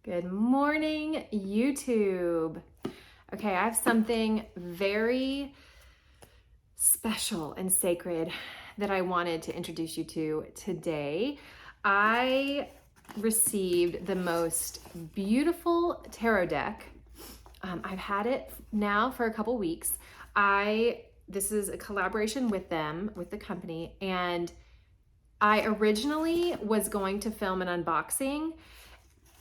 Good morning, YouTube. Okay, I have something very special and sacred that I wanted to introduce you to today. I received the most beautiful tarot deck. I've had it now for a couple weeks. This is a collaboration with them, with the company, and I originally was going to film an unboxing.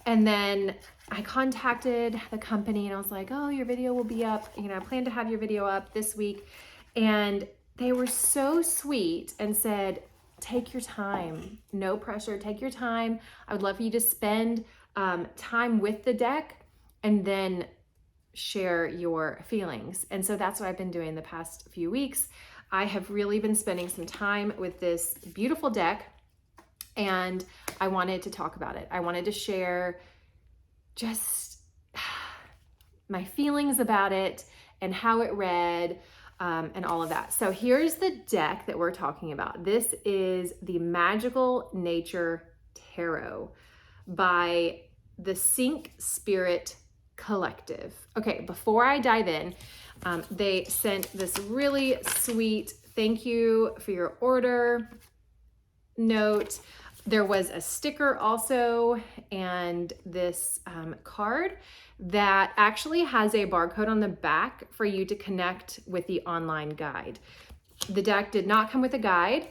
And then I contacted the company and I was like, oh, your video will be up. I plan to have your video up this week. And they were so sweet and said, take your time, no pressure, take your time. I would love for you to spend time with the deck and then share your feelings. And so that's what I've been doing the past few weeks. I have really been spending some time with this beautiful deck. And I wanted to talk about it. I wanted to share just my feelings about it and how it read and all of that. So here's the deck that we're talking about. This is the Magical Nature Tarot by the Sync Spirit Collective. Okay, before I dive in, they sent this really sweet thank you for your order note. There was a sticker also, and this card that actually has a barcode on the back for you to connect with the online guide. The deck did not come with a guide,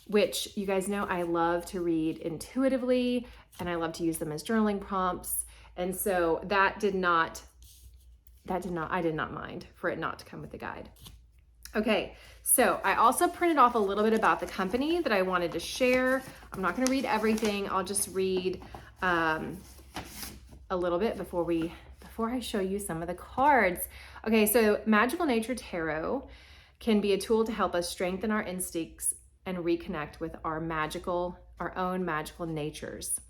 which you guys know I love to read intuitively, and I love to use them as journaling prompts. And so I did not mind for it not to come with a guide. Okay, so I also printed off a little bit about the company that I wanted to share. I'm not going to read everything. I'll just read a little bit before I show you some of the cards. Okay, so Magical Nature Tarot can be a tool to help us strengthen our instincts and reconnect with our own magical natures.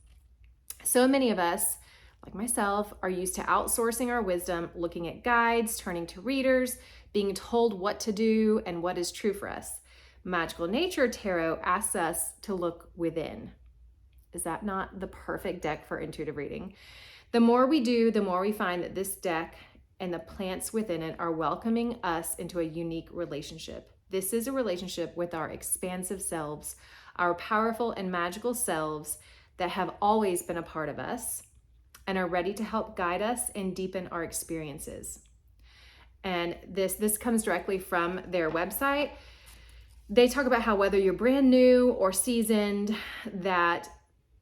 So many of us, like myself, are used to outsourcing our wisdom, looking at guides, turning to readers, being told what to do and what is true for us. Magical Nature Tarot asks us to look within. Is that not the perfect deck for intuitive reading? The more we do, the more we find that this deck and the plants within it are welcoming us into a unique relationship. This is a relationship with our expansive selves, our powerful and magical selves that have always been a part of us and are ready to help guide us and deepen our experiences. And this comes directly from their website. They talk about how whether you're brand new or seasoned, that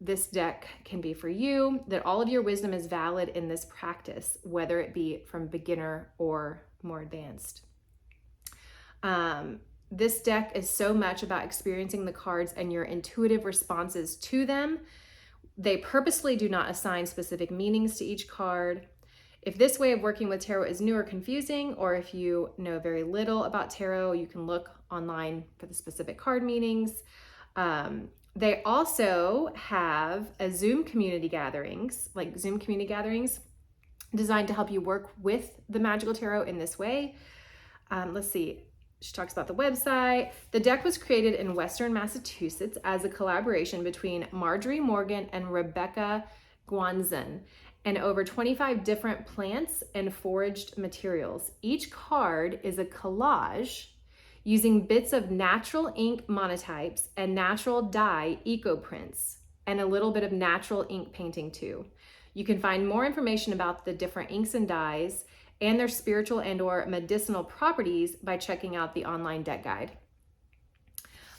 this deck can be for you, that all of your wisdom is valid in this practice, whether it be from beginner or more advanced. This deck is so much about experiencing the cards and your intuitive responses to them. They purposely do not assign specific meanings to each card. If this way of working with tarot is new or confusing, or if you know very little about tarot, you can look online for the specific card meanings. They also have Zoom community gatherings designed to help you work with the Magical Tarot in this way. Let's see. She talks about the website. The deck was created in Western Massachusetts as a collaboration between Marjorie Morgan and Rebecca Guanzin, and over 25 different plants and foraged materials. Each card is a collage using bits of natural ink monotypes and natural dye eco prints, and a little bit of natural ink painting too. You can find more information about the different inks and dyes and their spiritual and or medicinal properties by checking out the online deck guide.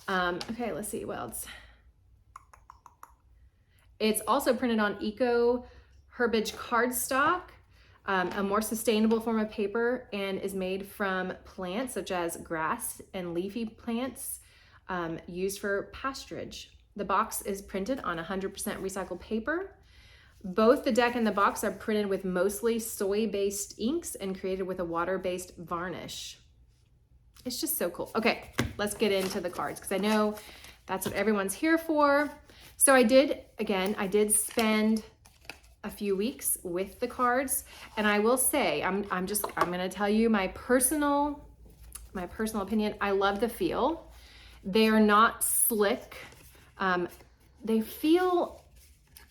Okay, let's see what else. It's also printed on eco herbage cardstock, a more sustainable form of paper, and is made from plants such as grass and leafy plants used for pasturage. The box is printed on 100% recycled paper. Both the deck and the box are printed with mostly soy-based inks and created with a water-based varnish. It's just so cool. Okay, let's get into the cards because I know that's what everyone's here for. So I did spend a few weeks with the cards, and I will say, I'm going to tell you my personal opinion. I love the feel. They are not slick. They feel,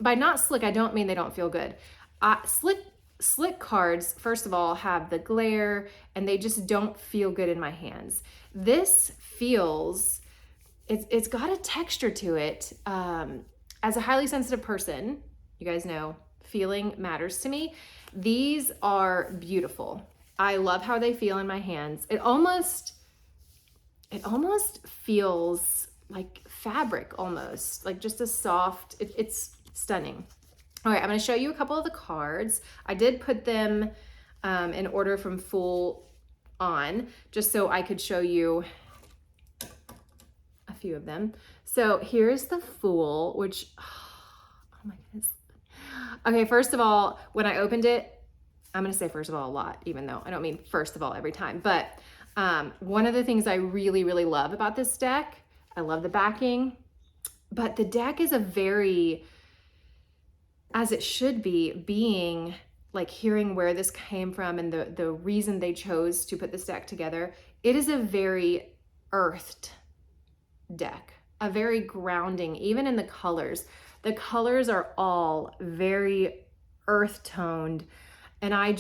by not slick, I don't mean they don't feel good. Slick cards, first of all, have the glare and they just don't feel good in my hands. This feels, it's got a texture to it. As a highly sensitive person, you guys know feeling matters to me. These are beautiful. I love how they feel in my hands. It almost feels like fabric, almost like just a soft, it's stunning. All right, I'm going to show you a couple of the cards. I did put them in order from full on, just so I could show you a few of them. So here's the Fool, which, oh my goodness. Okay, first of all, when I opened it, I'm going to say first of all a lot, even though I don't mean first of all every time, but one of the things I really, really love about this deck, I love the backing, but the deck is a very, as it should be, being like hearing where this came from and the reason they chose to put this deck together. It is a very earthed deck, a very grounding, even in the colors. The colors are all very earth toned, and I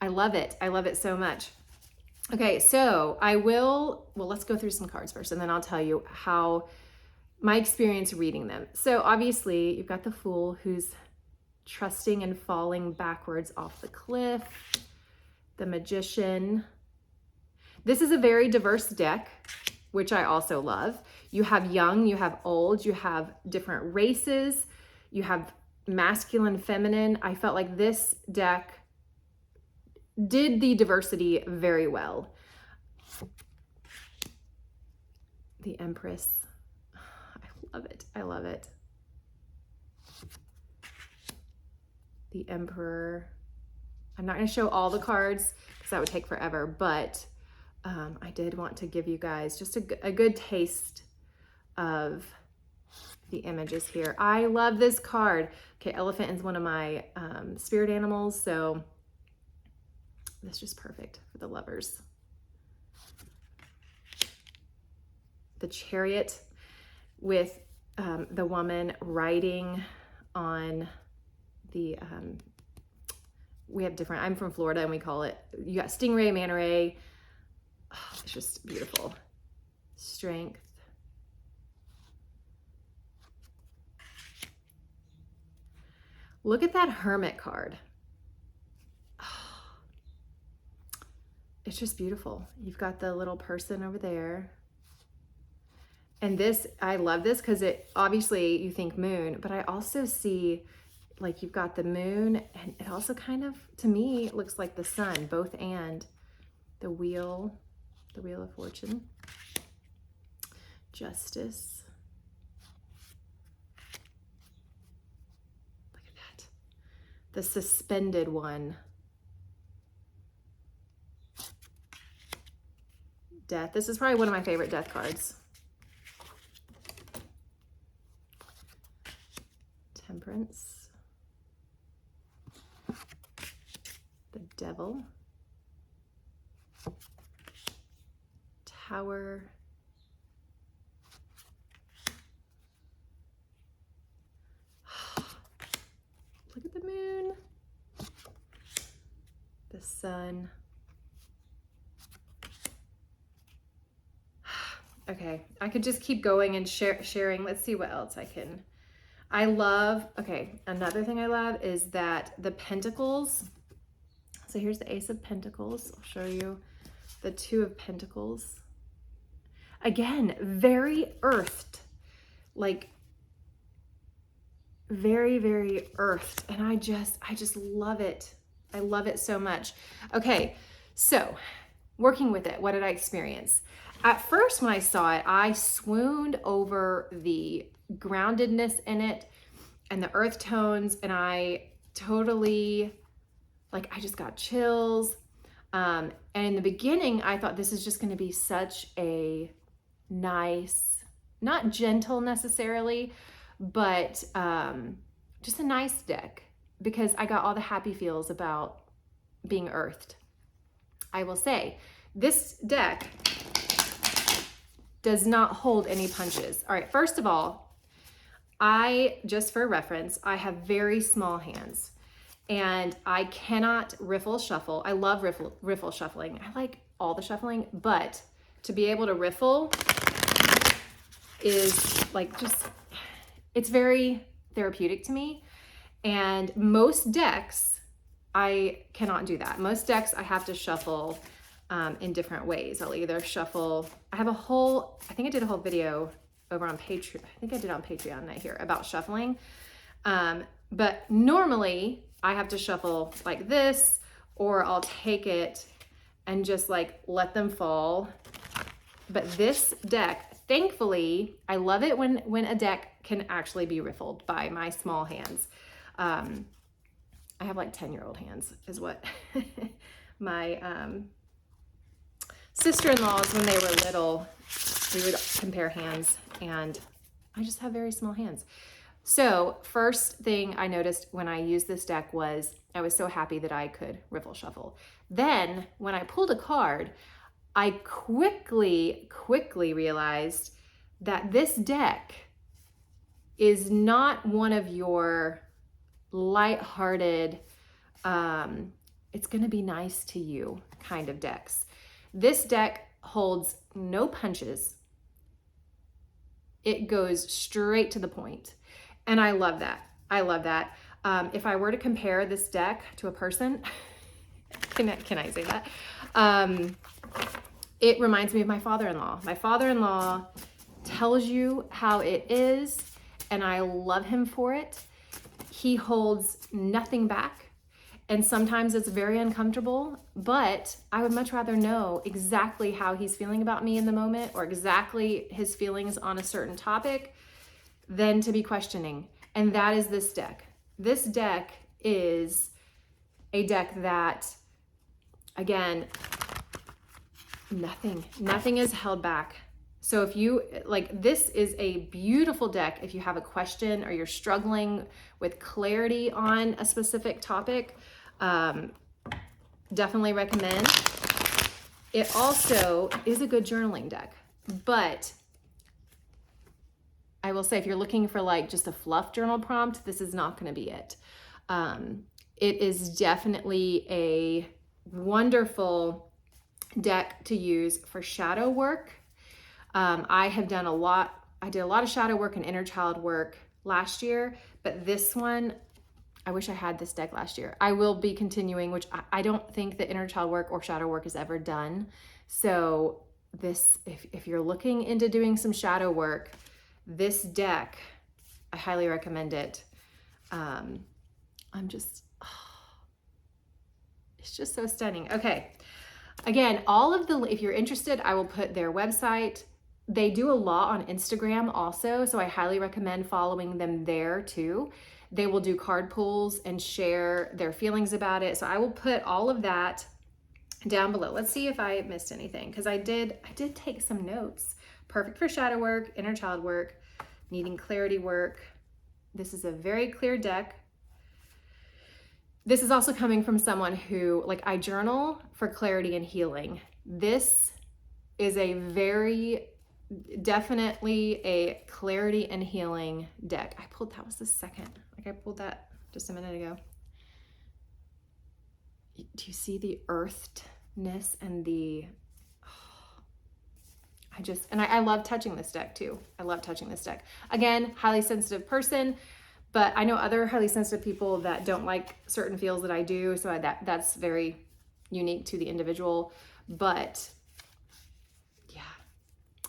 love it. I love it so much. Okay, so let's go through some cards first, and then I'll tell you how my experience reading them. So obviously you've got the Fool who's trusting and falling backwards off the cliff. The Magician. This is a very diverse deck, which I also love. You have young, you have old, you have different races, you have masculine, feminine. I felt like this deck did the diversity very well. The Empress. I love it. I love it. The Emperor. I'm not going to show all the cards because that would take forever, but I did want to give you guys just a good taste of the images here. I love this card. Okay, elephant is one of my spirit animals, so that's just perfect for the lovers. The Chariot with the woman riding on the, we have different, I'm from Florida and we call it, you got stingray, manta ray. Oh, it's just beautiful. Strength. Look at that Hermit card. Oh, it's just beautiful. You've got the little person over there. And this, I love this because it, obviously you think moon, but I also see like you've got the moon and it also kind of, to me, looks like the sun, both and. The Wheel of Fortune. Justice. Look at that. The Suspended One. Death. This is probably one of my favorite death cards. Temperance. The Devil. Tower. Look at the moon. The sun. Okay, I could just keep going and sharing. Let's see what else I can. I love, okay, another thing I love is that the Pentacles. So here's the Ace of Pentacles. I'll show you the Two of Pentacles. Again, very earthed, like very, very earthed. And I just love it. I love it so much. Okay, so working with it, what did I experience? At first, when I saw it, I swooned over the groundedness in it and the earth tones, and I totally, like, I just got chills. And in the beginning, I thought this is just going to be such a nice, not gentle necessarily, but just a nice deck, because I got all the happy feels about being earthed. I will say, this deck does not hold any punches. All right, first of all, just for reference, I have very small hands and I cannot riffle shuffle. I love riffle shuffling. I like all the shuffling, but to be able to riffle is like it's very therapeutic to me. And most decks, I cannot do that. Most decks I have to shuffle in different ways. I'll either shuffle, I think I did a whole video over on Patreon. I think I did on Patreon right here about shuffling. But normally I have to shuffle like this, or I'll take it and just like let them fall. But this deck, thankfully, I love it when a deck can actually be riffled by my small hands. I have like 10-year-old hands is what my sister-in-laws, when they were little, we would compare hands, and I just have very small hands. So first thing I noticed when I used this deck was I was so happy that I could riffle shuffle. Then when I pulled a card, I quickly realized that this deck is not one of your lighthearted, it's gonna be nice to you kind of decks. This deck holds no punches. It goes straight to the point. And I love that. I love that. If I were to compare this deck to a person, can I say that? It reminds me of my father-in-law. My father-in-law tells you how it is, and I love him for it. He holds nothing back, and sometimes it's very uncomfortable, but I would much rather know exactly how he's feeling about me in the moment, or exactly his feelings on a certain topic, than to be questioning. And that is this deck. This deck is a deck that, again, nothing is held back. So if you like, this is a beautiful deck if you have a question or you're struggling with clarity on a specific topic. Definitely recommend. It also is a good journaling deck, but I will say if you're looking for like just a fluff journal prompt, this is not going to be it. It is definitely a wonderful deck to use for shadow work. I did a lot of shadow work and inner child work last year, but this one, I wish I had this deck last year. I will be continuing, which I don't think that inner child work or shadow work is ever done. So this, if you're looking into doing some shadow work, this deck, I highly recommend it. It's just so stunning. Okay. Again, if you're interested, I will put their website. They do a lot on Instagram also, so I highly recommend following them there too. They will do card pulls and share their feelings about it. So I will put all of that down below. Let's see if I missed anything, because I did take some notes. Perfect for shadow work, inner child work, needing clarity work. This is a very clear deck. This is also coming from someone who, like, I journal for clarity and healing. This is definitely a clarity and healing deck. That was the second. Like, I pulled that just a minute ago. Do you see the earthedness and I love touching this deck too. I love touching this deck. Again, highly sensitive person, but I know other highly sensitive people that don't like certain feels that I do. So that's very unique to the individual, but yeah.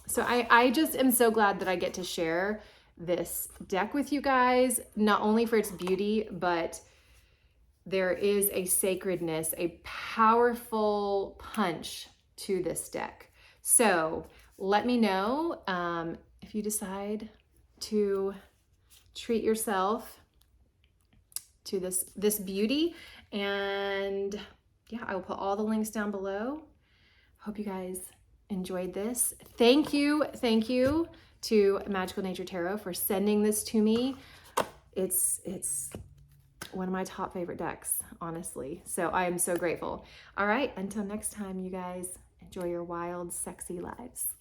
So I just am so glad that I get to share this deck with you guys, not only for its beauty, but there is a sacredness, a powerful punch to this deck. So let me know if you decide to treat yourself to this beauty. And yeah, I will put all the links down below. Hope you guys enjoyed this. Thank you to Magical Nature Tarot for sending this to me. It's one of my top favorite decks, honestly. So I am so grateful. All right, until next time, you guys, enjoy your wild, sexy lives.